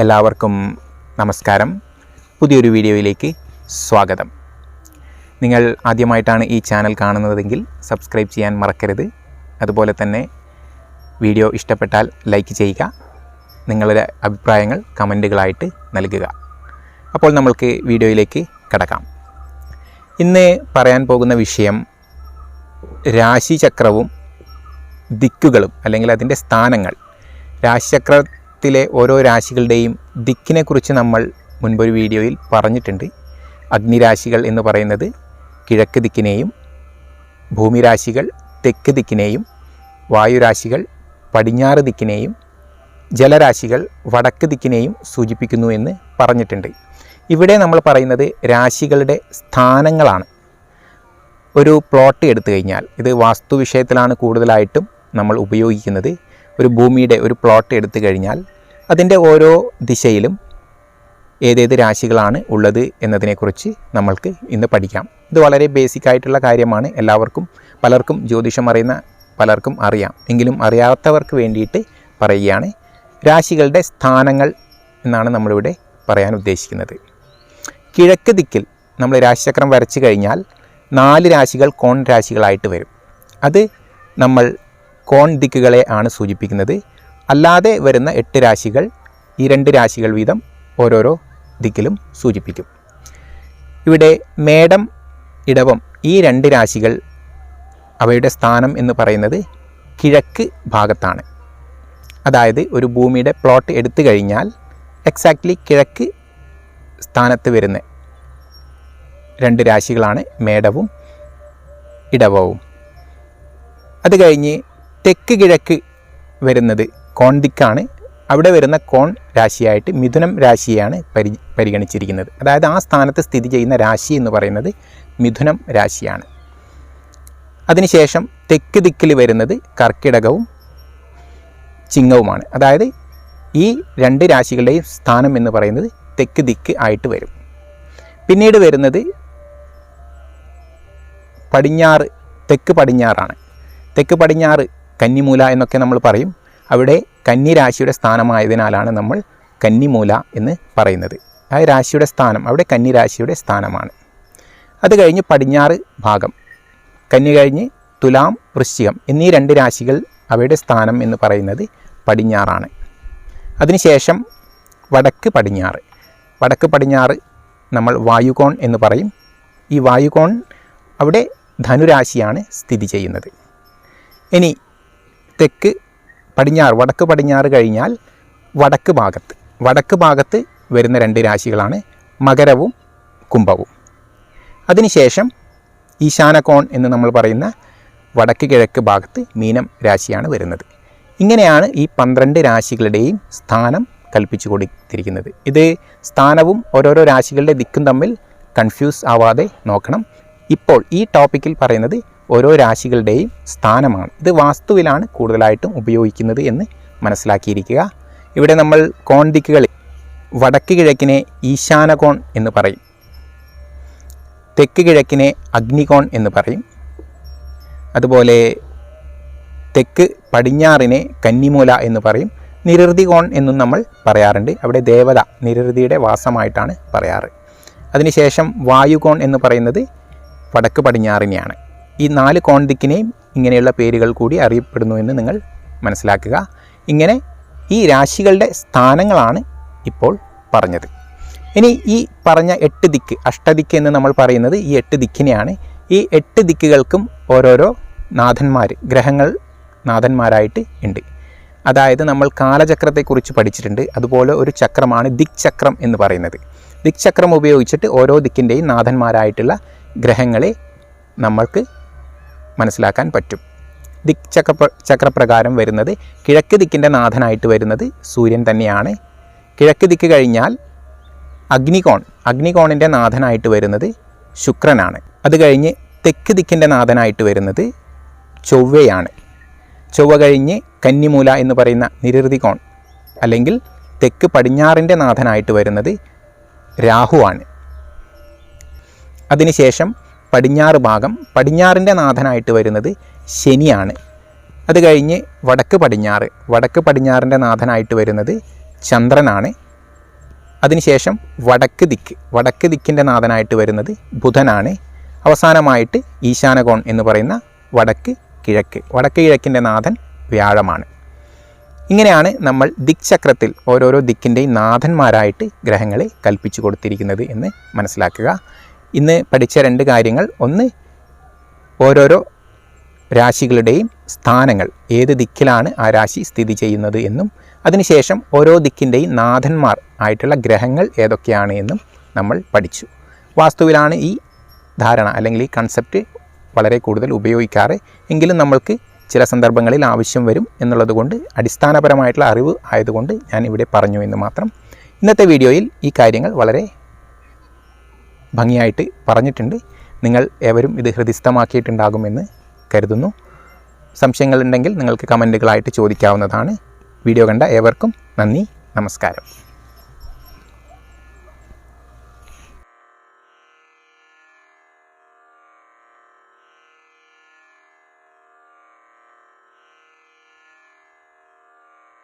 എല്ലാവർക്കും നമസ്കാരം. പുതിയൊരു വീഡിയോയിലേക്ക് സ്വാഗതം. നിങ്ങൾ ആദ്യമായിട്ടാണ് ഈ ചാനൽ കാണുന്നതെങ്കിൽ സബ്സ്ക്രൈബ് ചെയ്യാൻ മറക്കരുത്. അതുപോലെ തന്നെ വീഡിയോ ഇഷ്ടപ്പെട്ടാൽ ലൈക്ക് ചെയ്യുക. നിങ്ങളുടെ അഭിപ്രായങ്ങൾ കമൻറ്റുകളായിട്ട് നൽകുക. അപ്പോൾ നമ്മൾക്ക് വീഡിയോയിലേക്ക് കടക്കാം. ഇന്ന് പറയാൻ പോകുന്ന വിഷയം രാശിചക്രവും ദിക്കുകളും അല്ലെങ്കിൽ അതിൻ്റെ സ്ഥാനങ്ങൾ. രാശിചക്രത്തിലെ ഓരോ രാശികളുടെയും ദിക്കിനെക്കുറിച്ച് നമ്മൾ മുൻപൊരു വീഡിയോയിൽ പറഞ്ഞിട്ടുണ്ട്. അഗ്നിരാശികൾ എന്ന് പറയുന്നത് കിഴക്ക് ദിക്കിനെയും, ഭൂമിരാശികൾ തെക്ക് ദിക്കിനെയും, വായുരാശികൾ പടിഞ്ഞാറ് ദിക്കിനെയും, ജലരാശികൾ വടക്ക് ദിക്കിനെയും സൂചിപ്പിക്കുന്നു എന്ന് പറഞ്ഞിട്ടുണ്ട്. ഇവിടെ നമ്മൾ പറയുന്നത് രാശികളുടെ സ്ഥാനങ്ങളാണ്. ഒരു പ്ലോട്ട് എടുത്തു കഴിഞ്ഞാൽ, ഇത് വാസ്തു വിഷയത്തിലാണ് കൂടുതലായിട്ടും നമ്മൾ ഉപയോഗിക്കുന്നത്. ഒരു ഭൂമിയുടെ ഒരു പ്ലോട്ട് എടുത്തു കഴിഞ്ഞാൽ അതിൻ്റെ ഓരോ ദിശയിലും ഏതേത് രാശികളാണ് ഉള്ളത് എന്നതിനെക്കുറിച്ച് നമ്മൾക്ക് ഇന്ന് പഠിക്കാം. ഇത് വളരെ ബേസിക് ആയിട്ടുള്ള കാര്യമാണ്. പലർക്കും ജ്യോതിഷം അറിയുന്ന പലർക്കും അറിയാം. എങ്കിലും അറിയാത്തവർക്ക് വേണ്ടിയിട്ട് പറയുകയാണ്. രാശികളുടെ സ്ഥാനങ്ങൾ എന്നാണ് നമ്മളിവിടെ പറയാൻ ഉദ്ദേശിക്കുന്നത്. കിഴക്ക് ദിക്കിൽ നമ്മൾ രാശിചക്രം വരച്ചു കഴിഞ്ഞാൽ 4 രാശികൾ കോൺ രാശികളായിട്ട് വരും. അത് നമ്മൾ കോൺ ദിക്കുകളെ ആണ് സൂചിപ്പിക്കുന്നത്. അല്ലാതെ വരുന്ന 8 രാശികൾ ഈ 2 രാശികൾ വീതം ഓരോരോ ദിക്കിലും സൂചിപ്പിക്കും. ഇവിടെ മേടം, ഇടവം ഈ 2 രാശികൾ അവയുടെ സ്ഥാനം എന്ന് പറയുന്നത് കിഴക്ക് ഭാഗത്താണ്. അതായത് ഒരു ഭൂമിയുടെ പ്ലോട്ട് എടുത്തു കഴിഞ്ഞാൽ എക്സാക്ട്ലി കിഴക്ക് സ്ഥാനത്ത് വരുന്ന 2 രാശികളാണ് മേടവും ഇടവവും. അത് കഴിഞ്ഞ് തെക്ക് കിഴക്ക് വരുന്നത് കോൺ ദിക്കാണ്. അവിടെ വരുന്ന കോൺ രാശിയായിട്ട് മിഥുനം രാശിയാണ് പരിഗണിച്ചിരിക്കുന്നത്. അതായത് ആ സ്ഥാനത്ത് സ്ഥിതി ചെയ്യുന്ന രാശി എന്ന് പറയുന്നത് മിഥുനം രാശിയാണ്. അതിനുശേഷം തെക്ക് ദിക്കിൽ വരുന്നത് കർക്കിടകവും ചിങ്ങവുമാണ്. അതായത് ഈ 2 രാശികളുടെയും സ്ഥാനം എന്ന് പറയുന്നത് തെക്ക് ദിക്ക് ആയിട്ട് വരും. പിന്നീട് വരുന്നത് പടിഞ്ഞാറ്, തെക്ക് പടിഞ്ഞാറാണ്. തെക്ക് പടിഞ്ഞാറ് കന്നിമൂല എന്നൊക്കെ നമ്മൾ പറയും. അവിടെ കന്നി രാശിയുടെ സ്ഥാനമായതിനാലാണ് നമ്മൾ കന്നിമൂല എന്ന് പറയുന്നത്. ആ രാശിയുടെ സ്ഥാനം അവിടെ കന്നി രാശിയുടെ സ്ഥാനമാണ്. അത് കഴിഞ്ഞ് പടിഞ്ഞാറ് ഭാഗം, കന്നി കഴിഞ്ഞ് തുലാം, വൃശ്ചികം എന്നീ 2 രാശികൾ അവയുടെ സ്ഥാനം എന്ന് പറയുന്നത് പടിഞ്ഞാറാണ്. അതിനുശേഷം വടക്ക് പടിഞ്ഞാറ്. വടക്ക് പടിഞ്ഞാറ് നമ്മൾ വായുകോൺ എന്ന് പറയും. ഈ വായുകോൺ അവിടെ ധനുരാശിയാണ് സ്ഥിതി ചെയ്യുന്നത്. ഇനി തെക്ക് പടിഞ്ഞാറ്, വടക്ക് പടിഞ്ഞാറ് കഴിഞ്ഞാൽ വടക്ക് ഭാഗത്ത് വരുന്ന 2 രാശികളാണ് മകരവും കുംഭവും. അതിനുശേഷം ഈശാനകോൺ എന്ന് നമ്മൾ പറയുന്ന വടക്ക് കിഴക്ക് ഭാഗത്ത് മീനം രാശിയാണ് വരുന്നത്. ഇങ്ങനെയാണ് ഈ 12 രാശികളുടെയും സ്ഥാനം കൽപ്പിച്ചു കൊടുത്തിരിക്കുന്നത്. ഇത് സ്ഥാനവും ഓരോരോ രാശികളുടെ ദിക്കും തമ്മിൽ കൺഫ്യൂസ് ആവാതെ നോക്കണം. ഇപ്പോൾ ഈ ടോപ്പിക്കിൽ പറയുന്നത് ഓരോ രാശികളുടെയും സ്ഥാനമാണ്. ഇത് വാസ്തുവിലാണ് കൂടുതലായിട്ടും ഉപയോഗിക്കുന്നത് എന്ന് മനസ്സിലാക്കിയിരിക്കുക. ഇവിടെ നമ്മൾ കോൺ ദിക്കുകളിൽ വടക്ക് കിഴക്കിനെ ഈശാനകോൺ എന്ന് പറയും, തെക്ക് കിഴക്കിനെ അഗ്നികോൺ എന്ന് പറയും. അതുപോലെ തെക്ക് പടിഞ്ഞാറിനെ കന്നിമൂല എന്ന് പറയും. നിരൃതി കോൺ എന്നും നമ്മൾ പറയാറുണ്ട്. അവിടെ ദേവത നിരൃതിയുടെ വാസമായിട്ടാണ് പറയാറ്. അതിനുശേഷം വായുകോൺ എന്ന് പറയുന്നത് വടക്ക് പടിഞ്ഞാറിനെയാണ്. ഈ 4 കോൺ ദിക്കിനെയും ഇങ്ങനെയുള്ള പേരുകൾ കൂടി അറിയപ്പെടുന്നു എന്ന് നിങ്ങൾ മനസ്സിലാക്കുക. ഇങ്ങനെ ഈ രാശികളുടെ സ്ഥാനങ്ങളാണ് ഇപ്പോൾ പറഞ്ഞത്. ഇനി ഈ പറഞ്ഞ 8 ദിക്ക്, അഷ്ടദിക്ക് എന്ന് നമ്മൾ പറയുന്നത് ഈ 8 ദിക്കിനെയാണ്. ഈ 8 ദിക്കുകൾക്കും ഓരോരോ നാഥന്മാർ, ഗ്രഹങ്ങൾ നാഥന്മാരായിട്ട് ഉണ്ട്. അതായത് നമ്മൾ കാലചക്രത്തെക്കുറിച്ച് പഠിച്ചിട്ടുണ്ട്. അതുപോലെ ഒരു ചക്രമാണ് ദിക് ചക്രം എന്ന് പറയുന്നത്. ദിക് ചക്രം ഉപയോഗിച്ചിട്ട് ഓരോ ദിക്കിൻ്റെയും നാഥന്മാരായിട്ടുള്ള ഗ്രഹങ്ങളെ നമ്മൾക്ക് മനസ്സിലാക്കാൻ പറ്റും. ദിക് ചക്രപ്രകാരം വരുന്നത് കിഴക്ക് ദിക്കിൻ്റെ നാഥനായിട്ട് വരുന്നത് സൂര്യൻ തന്നെയാണ്. കിഴക്ക് ദിക്ക് കഴിഞ്ഞാൽ അഗ്നികോണിൻ്റെ നാഥനായിട്ട് വരുന്നത് ശുക്രനാണ്. അത് കഴിഞ്ഞ് തെക്ക് ദിക്കിൻ്റെ നാഥനായിട്ട് വരുന്നത് ചൊവ്വയാണ്. ചൊവ്വ കഴിഞ്ഞ് കന്നിമൂല എന്ന് പറയുന്ന നിരൃതി കോൺ അല്ലെങ്കിൽ തെക്ക് പടിഞ്ഞാറിൻ്റെ നാഥനായിട്ട് വരുന്നത് രാഹുവാണ്. അതിനുശേഷം പടിഞ്ഞാറ് ഭാഗം, പടിഞ്ഞാറിൻ്റെ നാഥനായിട്ട് വരുന്നത് ശനിയാണ്. അത് കഴിഞ്ഞ് വടക്ക് പടിഞ്ഞാറിൻ്റെ നാഥനായിട്ട് വരുന്നത് ചന്ദ്രനാണ്. അതിനുശേഷം വടക്ക് ദിക്കിൻ്റെ നാഥനായിട്ട് വരുന്നത് ബുധനാണ്. അവസാനമായിട്ട് ഈശാനകോൺ എന്ന് പറയുന്ന വടക്ക് കിഴക്കിൻ്റെ നാഥൻ വ്യാഴമാണ്. ഇങ്ങനെയാണ് നമ്മൾ ദിക്ചക്രത്തിൽ ഓരോരോ ദിക്കിൻ്റെയും നാഥന്മാരായിട്ട് ഗ്രഹങ്ങളെ കൽപ്പിച്ചു കൊടുത്തിരിക്കുന്നത് എന്ന് മനസ്സിലാക്കുക. ഇന്ന് പഠിച്ച 2 കാര്യങ്ങൾ, ഒന്ന് ഓരോരോ രാശികളുടെയും സ്ഥാനങ്ങൾ, ഏത് ദിക്കിലാണ് ആ രാശി സ്ഥിതി ചെയ്യുന്നത് എന്നും, അതിനുശേഷം ഓരോ ദിക്കിൻ്റെയും നാഥന്മാർ ആയിട്ടുള്ള ഗ്രഹങ്ങൾ ഏതൊക്കെയാണ് എന്നും നമ്മൾ പഠിച്ചു. വാസ്തുവിലാണ് ഈ ധാരണ അല്ലെങ്കിൽ ഈ കൺസെപ്റ്റ് വളരെ കൂടുതൽ ഉപയോഗിക്കാറ്. എങ്കിലും നമ്മൾക്ക് ചില സന്ദർഭങ്ങളിൽ ആവശ്യം വരും എന്നുള്ളത് കൊണ്ട്, അടിസ്ഥാനപരമായിട്ടുള്ള അറിവ് ആയതുകൊണ്ട് ഞാൻ ഇവിടെ പറഞ്ഞു എന്ന് മാത്രം. ഇന്നത്തെ വീഡിയോയിൽ ഈ കാര്യങ്ങൾ വളരെ ഭംഗിയായിട്ട് പറഞ്ഞിട്ടുണ്ട്. നിങ്ങൾ ഏവരും ഇത് ഹൃദിസ്ഥമാക്കിയിട്ടുണ്ടാകുമെന്ന് കരുതുന്നു. സംശയങ്ങളുണ്ടെങ്കിൽ നിങ്ങൾക്ക് കമൻറ്റുകളായിട്ട് ചോദിക്കാവുന്നതാണ്. വീഡിയോ കണ്ട ഏവർക്കും നന്ദി, നമസ്കാരം.